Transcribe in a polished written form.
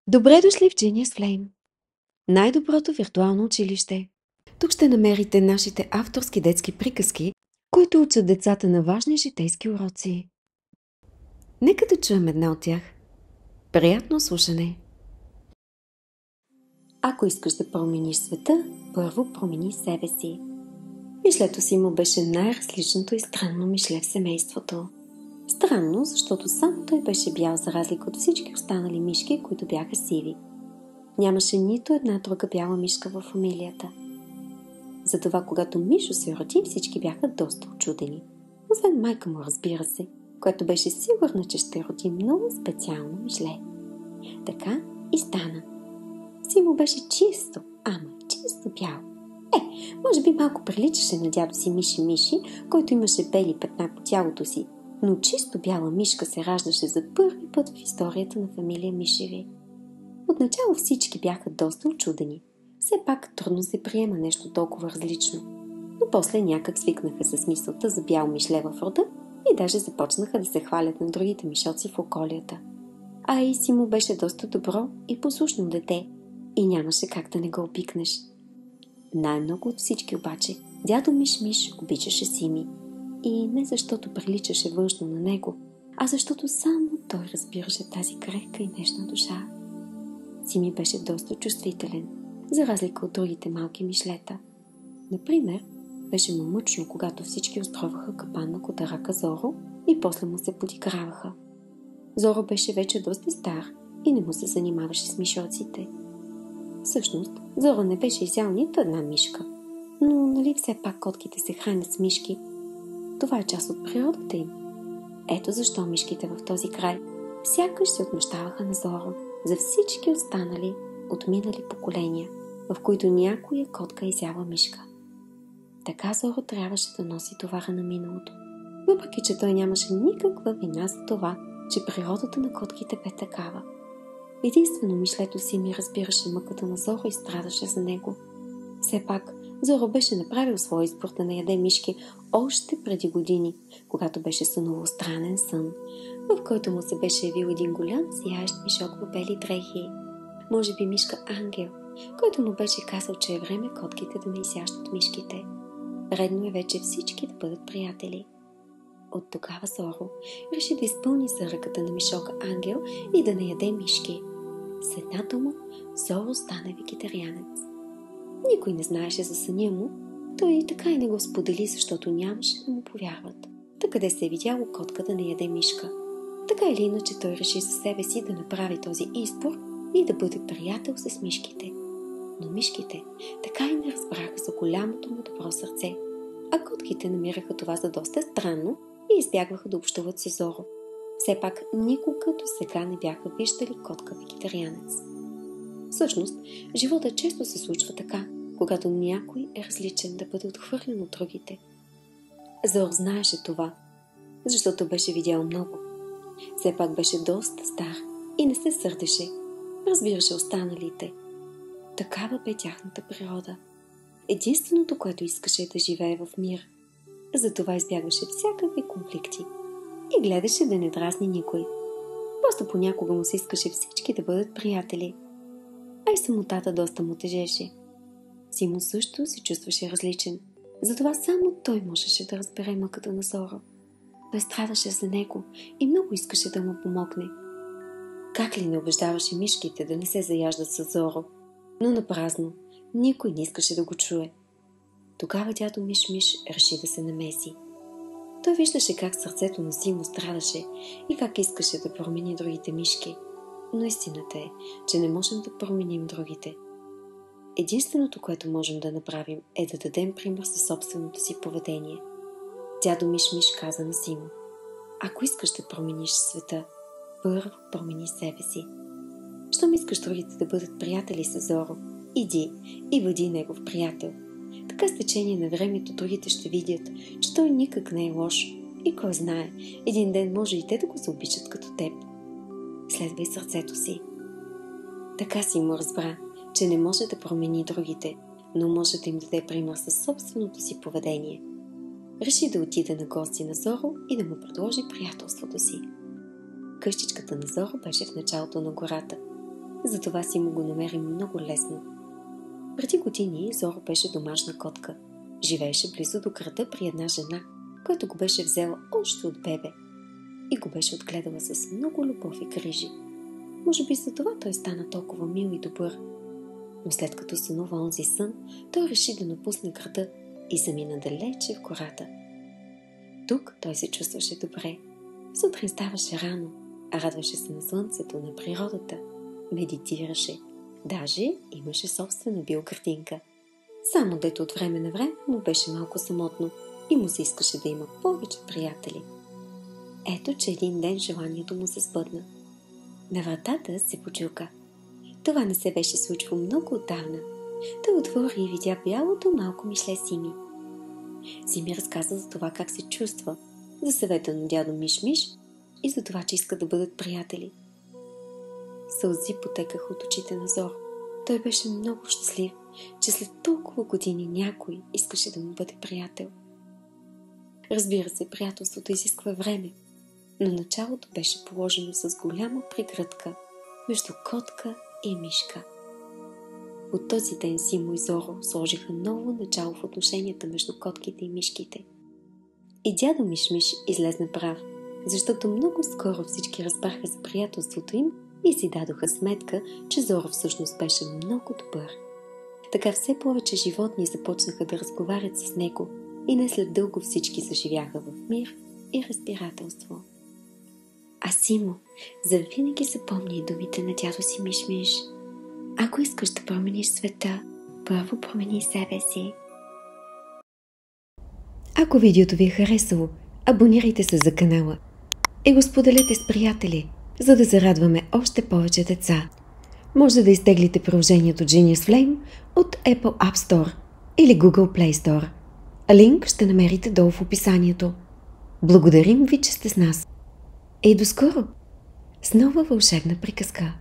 Добре дошли в Genius Flame, най-доброто виртуално училище. Тук ще намерите нашите авторски детски приказки, които учат децата на важни житейски уроци. Нека да чуем една от тях. Приятно слушане! Ако искаш да промениш света, първо промени себе си. Мишлето си му беше най-различното и странно мишле в семейството. Странно, защото само той беше бял, за разлика от всички останали мишки, които бяха сиви. Нямаше нито една друга бяла мишка в фамилията. Затова, когато Мишо се роди, всички бяха доста учудени. Освен майка му, разбира се, която беше сигурна, че ще роди много специално мишле. Така и стана. Симо беше чисто, ама чисто бял. Може би малко приличаше на дядо си Миши, който имаше бели петна по тялото си, но чисто бяла мишка се раждаше за първи път в историята на фамилия Мишеви. Отначало всички бяха доста учудени. Все пак трудно се приема нещо толкова различно. Но после някак свикнаха с мисълта за бял мишле в рода и даже започнаха да се хвалят на другите мишоци в околията. А и Симо беше доста добро и послушно дете и нямаше как да не го опикнеш. Най-много от всички обаче дядо Миш обичаше Сими. И не защото приличаше външно на него, а защото само той разбираше тази крехка и нежна душа. Сими беше доста чувствителен, за разлика от другите малки мишлета. Например, беше му мъчно, когато всички устроиваха капан на котарака Зоро и после му се подиграваха. Зоро беше вече доста стар и не му се занимаваше с мишоците. Всъщност, Зоро не беше изял нито една мишка, но нали все пак котките се хранят с мишки? Това е част от природата им. Ето защо мишките в този край сякаш се отмъщаваха на Зоро за всички останали отминали поколения, в които някоя котка изяла мишка. Така Зоро трябваше да носи товара на миналото, въпреки че той нямаше никаква вина за това, че природата на котките бе такава. Единствено мишлето си ми разбираше мъката на Зоро и страдаше за него. Все пак Зоро беше направил своя избор да не яде мишки още преди години, когато беше сънувал странен сън, в който му се беше явил един голям сияещ мишок в бели дрехи. Може би мишка Ангел, който му беше казал, че е време котките да не изящат мишките. Редно е вече всички да бъдат приятели. От тогава Зоро реши да изпълни заръката на мишока Ангел и да не яде мишки. С една дума, Зоро стана вегетарианец. Никой не знаеше за съня му, той и така и не го сподели, защото нямаше да му повярват. Та къде се е видяло котка да не яде мишка? Така или иначе той реши за себе си да направи този избор и да бъде приятел с мишките. Но мишките така и не разбраха за голямото му добро сърце, а котките намираха това за доста странно и избягваха да общуват с Зоро. Все пак никога до сега не бяха виждали котка вегетарианец. Всъщност, живота често се случва така, когато някой е различен, да бъде отхвърлен от другите. Зоро знаеше това, защото беше видял много. Все пак беше доста стар и не се сърдеше. Разбираше останалите. Такава бе тяхната природа. Единственото, което искаше е да живее в мир. Затова избягваше всякакви конфликти и гледаше да не дразни никой. Просто понякога му се искаше всички да бъдат приятели. А и самотата доста му тежеше. Симо също се чувстваше различен. Затова само той можеше да разбере мъката на Зоро. Той страдаше за него и много искаше да му помогне. Как ли не убеждаваше мишките да не се заяждат с Зоро? Но напразно, никой не искаше да го чуе. Тогава дядо Миш реши да се намеси. Той виждаше как сърцето на Симо страдаше и как искаше да промени другите мишки. Но истината е, че не можем да променим другите. Единственото, което можем да направим, е да дадем пример със собственото си поведение. Дядо Миш каза на Симо: ако искаш да промениш света, първо промени себе си. Щом искаш другите да бъдат приятели с Зоро, иди и бъди негов приятел. Така с течение на времето другите ще видят, че той никак не е лош и кой знае, един ден може и те да го заобичат като теб. Следвай сърцето си. Така Симо разбра, че не може да промени другите, но може да им даде пример със собственото си поведение. Реши да отиде на гости на Зоро и да му предложи приятелството си. Къщичката на Зоро беше в началото на гората. Затова Симо го намери много лесно. Преди години Зоро беше домашна котка. Живееше близо до града при една жена, която го беше взела още от бебе и го беше отгледала с много любов и грижи. Може би за това той стана толкова мил и добър. Но след като сънува онзи сън, той реши да напусне града и замина далече в гората. Тук той се чувстваше добре. Сутрин ставаше рано, радваше се на слънцето, на природата, медитираше. Даже имаше собствена биоградинка. Само дето от време на време му беше малко самотно и му се искаше да има повече приятели. Ето, че един ден желанието му се сбъдна. На вратата се почука. Това не се беше случило много отдавна. Той отвори и видя бялото малко мишле Сими. Сими разказа за това как се чувства, за съвета на дядо Миш-Миш и за това, че иска да бъдат приятели. Сълзи потекаха от очите на Зоро. Той беше много щастлив, че след толкова години някой искаше да му бъде приятел. Разбира се, приятелството изисква време, но началото беше положено с голяма прегръдка между котка и мишка. От този ден Симо и Зоро сложиха ново начало в отношенията между котките и мишките. И дядо Миш-Миш излезна прав, защото много скоро всички разбраха за приятелството им и си дадоха сметка, че Зоро всъщност беше много добър. Така все повече животни започнаха да разговарят с него и не след дълго всички заживяха в мир и разбирателство. А Симо завинаги запомни думите на дядо си Миш-Миш. Ако искаш да промениш света, първо промени себе си. Ако видеото ви е харесало, абонирайте се за канала и го споделете с приятели, за да зарадваме още повече деца. Може да изтеглите приложението Genius Flame от Apple App Store или Google Play Store. Линк ще намерите долу в описанието. Благодарим ви, че сте с нас. И до скоро с нова вълшебна приказка.